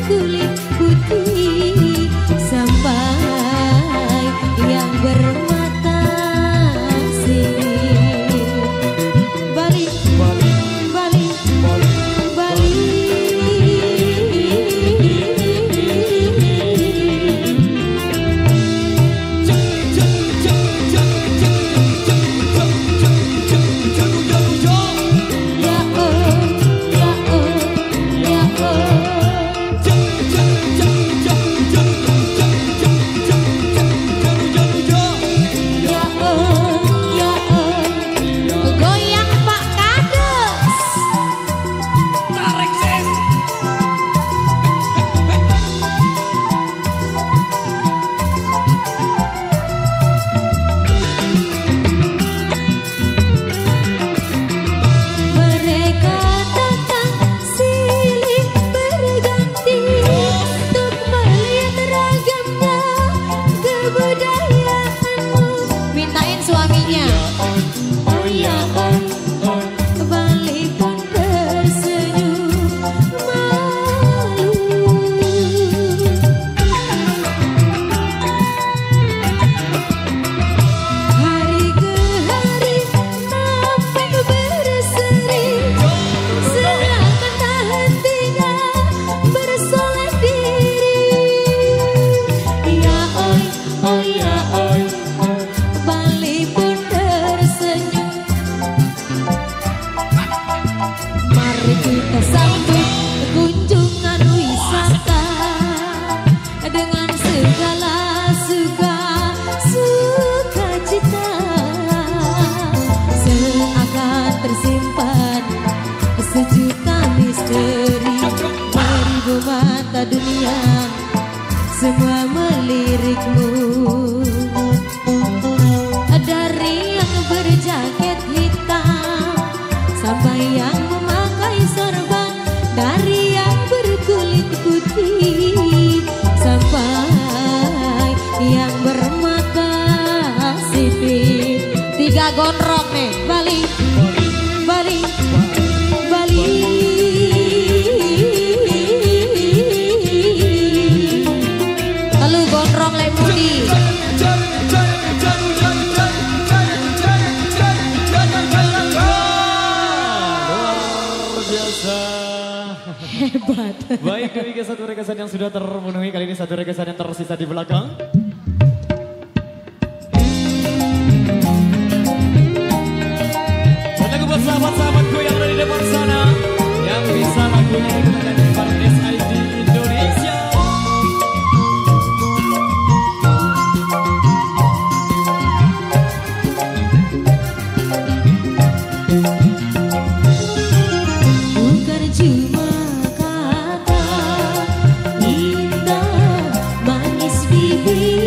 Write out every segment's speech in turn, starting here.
berkulit putih sampai yang bermata sirih. Bali, Bali, Bali, Bali. Kita sambut kunjungan wisata dengan segala sukacita, seakan tersimpan sejuta misteri, beribu mata dunia semua melirikmu. Dari yang berjaket hitam sampai yang memakai sorban, dari yang berkulit putih sampai yang bermata sipit. 3 gondrong nih, Bali, Bali, Bali. Lalu gondrong lemudi. Hebat. Baik, demikian satu rekesan yang sudah terpenuhi. Kali ini satu rekesan yang tersisa di belakang. Dan lagu buat sahabat-sahabatku yang ada di depan sana, yang bisa lagunya digunakan di SID Indonesia. Manis bibir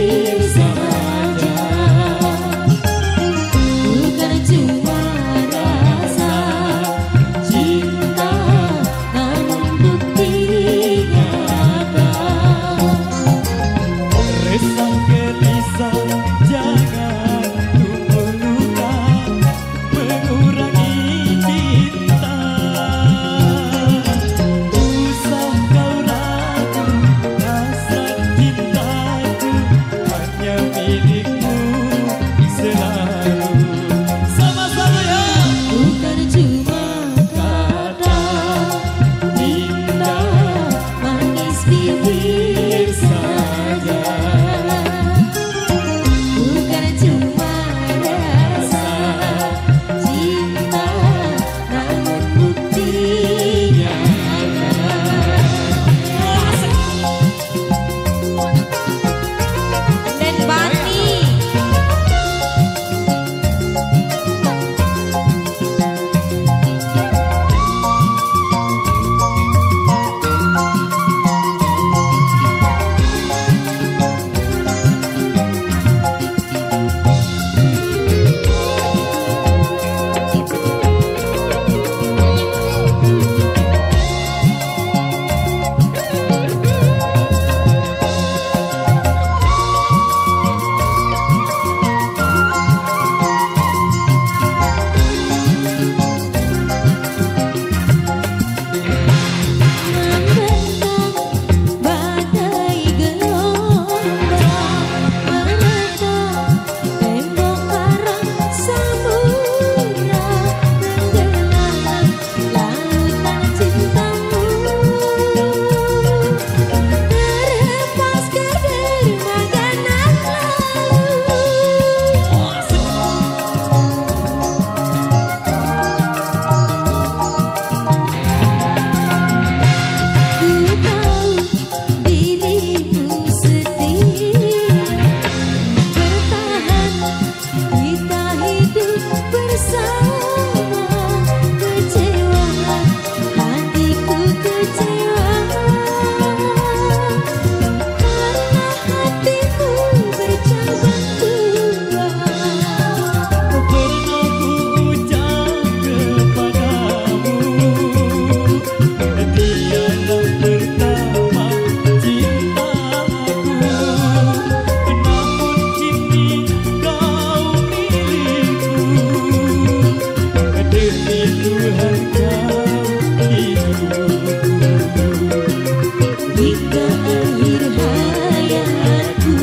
hingga akhir hayatku.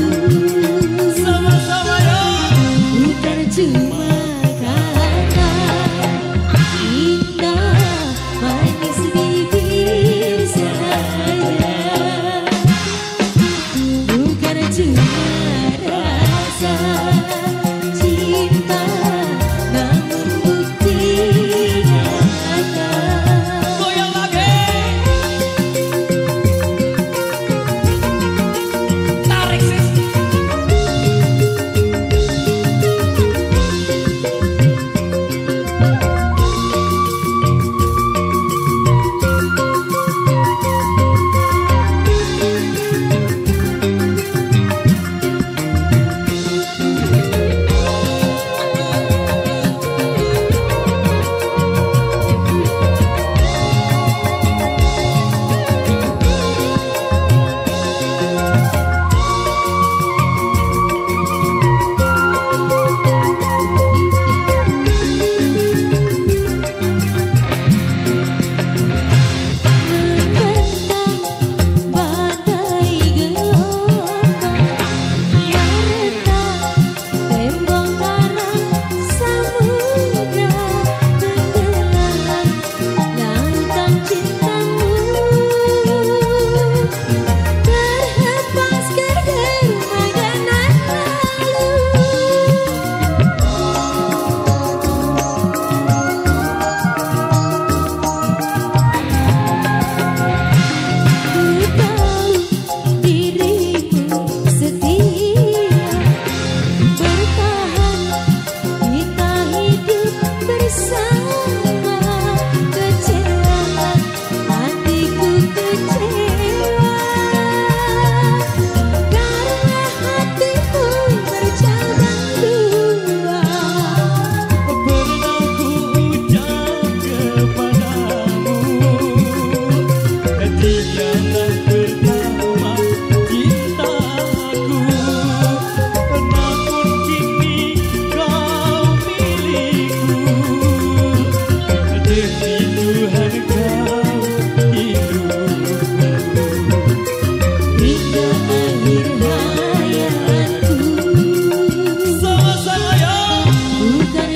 Sama-sama ya. Bukan cuma kata indah manis bibir saja, bukan cuma rasa cinta, namun buktinya nyata. Goyang lagi. Tarik sis.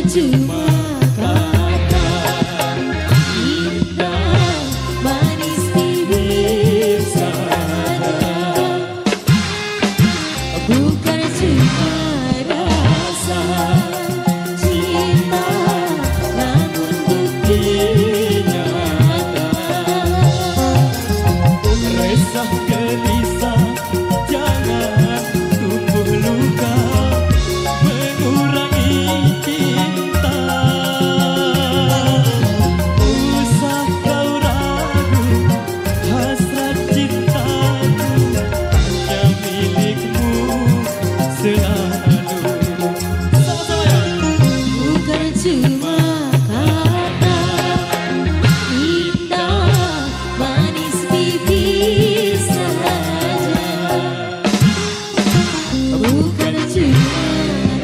Cuma kata indah manis bibir saja, bukan cuma rasa cinta, namun buktinya nyata. Resah gelisah jangan tumbuh luka, mengurangi cinta. Usah kau ragu, hasrat cintaku hanya milikmu selalu. Bukan cuma kata indah manis bibir saja, bukan cuma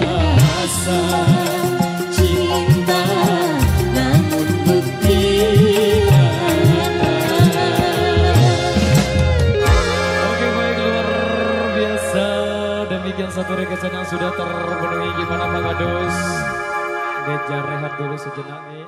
rasa cinta, namun buktinya nyata. Oke baik, luar biasa. Demikian satu requestan yang sudah terpenuhi. Gimana Pak Kadus? Gejar rehat dulu sejenak nih.